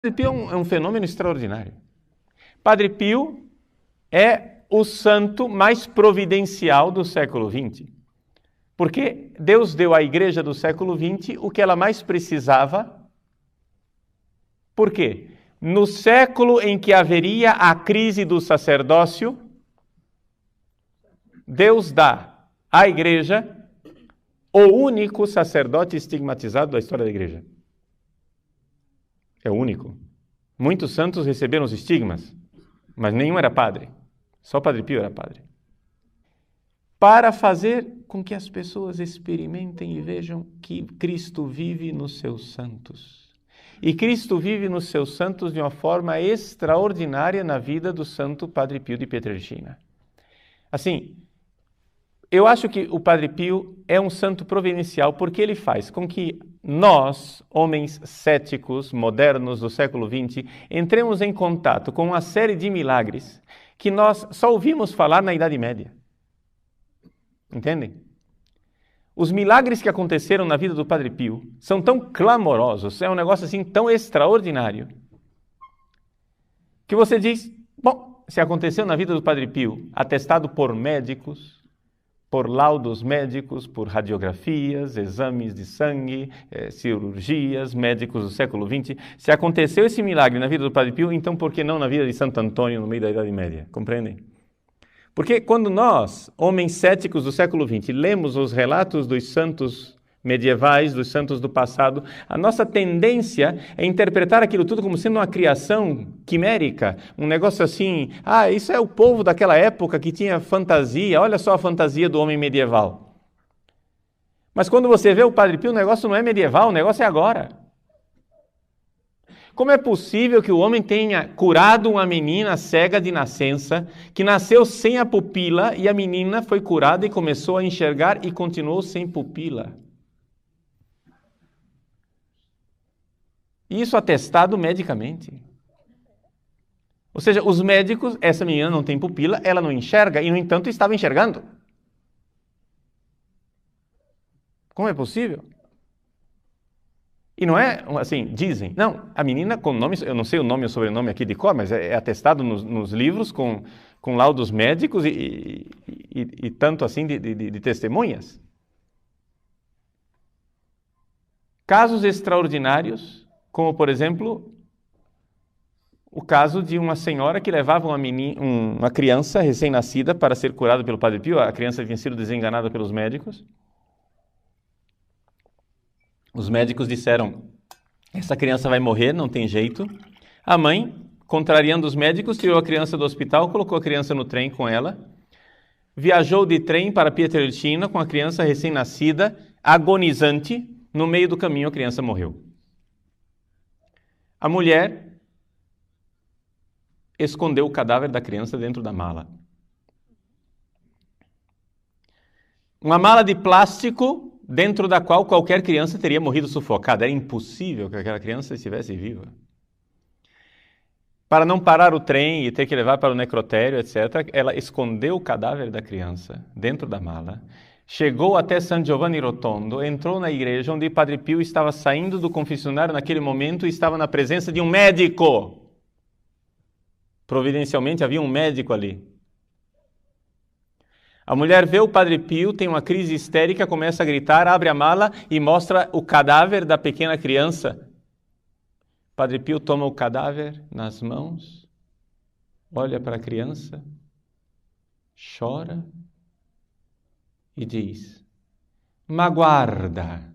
Padre Pio é um fenômeno extraordinário. Padre Pio é o santo mais providencial do século XX. Porque Deus deu à igreja do século XX o que ela mais precisava. Por quê? No século em que haveria a crise do sacerdócio, Deus dá à igreja o único sacerdote estigmatizado da história da igreja. É o único. Muitos santos receberam os estigmas, mas nenhum era padre. Só Padre Pio era padre. Para fazer com que as pessoas experimentem e vejam que Cristo vive nos seus santos. E Cristo vive nos seus santos de uma forma extraordinária na vida do santo Padre Pio de Pietrelcina. Assim, eu acho que o Padre Pio é um santo providencial porque ele faz com que nós, homens céticos, modernos do século XX, entremos em contato com uma série de milagres que nós só ouvimos falar na Idade Média. Entendem? Os milagres que aconteceram na vida do Padre Pio são tão clamorosos, é um negócio assim tão extraordinário, que você diz, bom, se aconteceu na vida do Padre Pio, atestado por médicos, por laudos médicos, por radiografias, exames de sangue, cirurgias, médicos do século XX, se aconteceu esse milagre na vida do Padre Pio, então por que não na vida de Santo Antônio no meio da Idade Média? Compreendem? Porque quando nós, homens céticos do século XX, lemos os relatos dos santos medievais, dos santos do passado, a nossa tendência é interpretar aquilo tudo como sendo uma criação quimérica, um negócio assim, isso é o povo daquela época que tinha fantasia, olha só a fantasia do homem medieval. Mas quando você vê o Padre Pio, o negócio não é medieval, o negócio é agora. Como é possível que o homem tenha curado uma menina cega de nascença, que nasceu sem a pupila, e a menina foi curada e começou a enxergar e continuou sem pupila? Isso atestado medicamente. Ou seja, os médicos, essa menina não tem pupila, ela não enxerga e, no entanto, estava enxergando. Como é possível? E não é assim, dizem. Não, a menina com nome, eu não sei o nome e o sobrenome aqui de cor, mas é atestado nos livros com laudos médicos e tanto assim de testemunhas. Casos extraordinários, como por exemplo, o caso de uma senhora que levava uma criança recém-nascida para ser curada pelo Padre Pio. A criança tinha sido desenganada pelos médicos. Os médicos disseram, essa criança vai morrer, não tem jeito. A mãe, contrariando os médicos, tirou a criança do hospital, colocou a criança no trem com ela, viajou de trem para Pietrelcina com a criança recém-nascida, agonizante. No meio do caminho a criança morreu. A mulher escondeu o cadáver da criança dentro da mala. Uma mala de plástico dentro da qual qualquer criança teria morrido sufocada. Era impossível que aquela criança estivesse viva. Para não parar o trem e ter que levar para o necrotério, etc., ela escondeu o cadáver da criança dentro da mala, chegou até San Giovanni Rotondo, entrou na igreja onde Padre Pio estava saindo do confessionário naquele momento e estava na presença de um médico. Providencialmente havia um médico ali. A mulher vê o Padre Pio, tem uma crise histérica, começa a gritar, abre a mala e mostra o cadáver da pequena criança. Padre Pio toma o cadáver nas mãos, olha para a criança, chora e diz, ma guarda,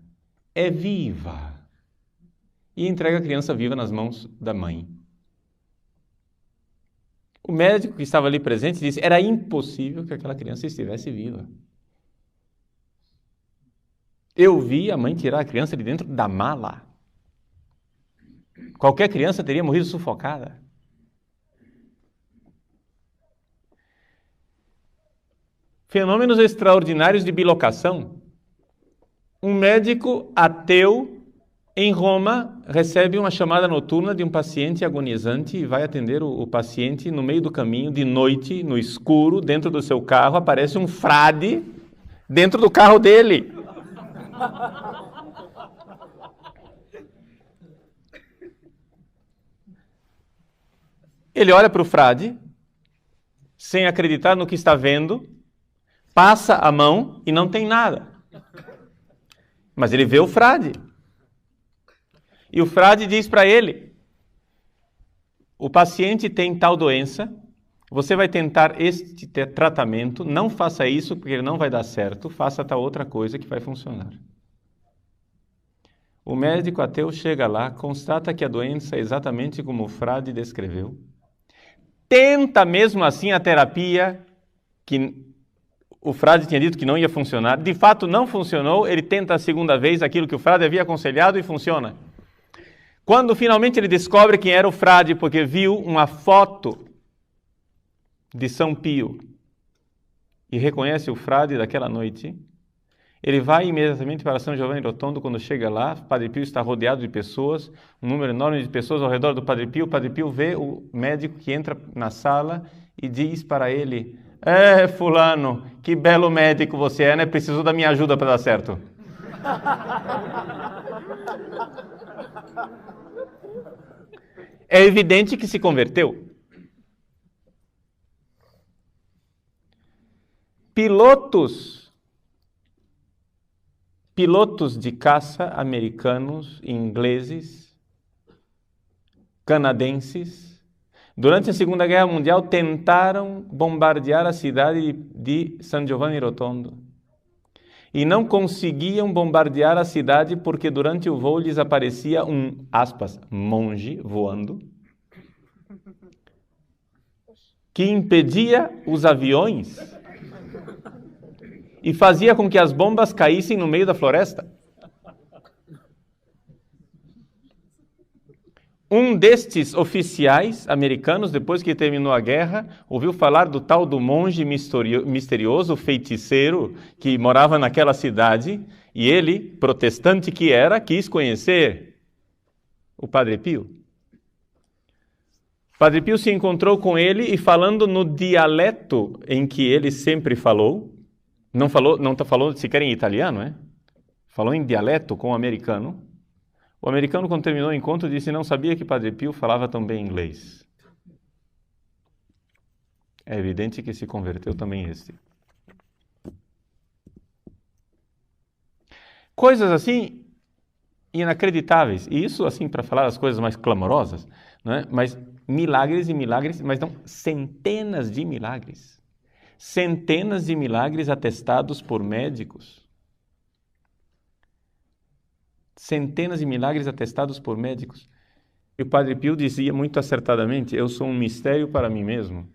é viva. E entrega a criança viva nas mãos da mãe. O médico que estava ali presente disse, era impossível que aquela criança estivesse viva. Eu vi a mãe tirar a criança de dentro da mala. Qualquer criança teria morrido sufocada. Fenômenos extraordinários de bilocação. Um médico ateu em Roma recebe uma chamada noturna de um paciente agonizante e vai atender o paciente no meio do caminho, de noite, no escuro, dentro do seu carro, aparece um frade dentro do carro dele. Ele olha para o frade, sem acreditar no que está vendo, passa a mão e não tem nada. Mas ele vê o frade. E o frade diz para ele: o paciente tem tal doença, você vai tentar este tratamento, não faça isso porque ele não vai dar certo, faça tal outra coisa que vai funcionar. O médico ateu chega lá, constata que a doença é exatamente como o frade descreveu, tenta mesmo assim a terapia que o frade tinha dito que não ia funcionar, de fato não funcionou, ele tenta a segunda vez aquilo que o frade havia aconselhado e funciona. Quando finalmente ele descobre quem era o frade, porque viu uma foto de São Pio e reconhece o frade daquela noite, ele vai imediatamente para São Giovanni Rotondo. Quando chega lá, o Padre Pio está rodeado de pessoas, um número enorme de pessoas ao redor do Padre Pio. O Padre Pio vê o médico que entra na sala e diz para ele: fulano, que belo médico você é, né? Precisou da minha ajuda para dar certo. É evidente que se converteu. Pilotos de caça americanos, ingleses, canadenses, durante a Segunda Guerra Mundial tentaram bombardear a cidade de San Giovanni Rotondo. E não conseguiam bombardear a cidade porque durante o voo lhes aparecia um, aspas, monge voando, que impedia os aviões e fazia com que as bombas caíssem no meio da floresta. Um destes oficiais americanos, depois que terminou a guerra, ouviu falar do tal do monge misterioso, feiticeiro, que morava naquela cidade, e ele, protestante que era, quis conhecer o Padre Pio. Padre Pio se encontrou com ele e, falando no dialeto em que ele sempre falou, não falou sequer em italiano, falou em dialeto com o americano. O americano, quando terminou o encontro, disse: não sabia que Padre Pio falava tão bem inglês. É evidente que se converteu também este. Coisas assim inacreditáveis. E isso assim para falar as coisas mais clamorosas, mas milagres e milagres, mas não, centenas de milagres. Centenas de milagres atestados por médicos. Centenas de milagres atestados por médicos. E o Padre Pio dizia muito acertadamente: eu sou um mistério para mim mesmo.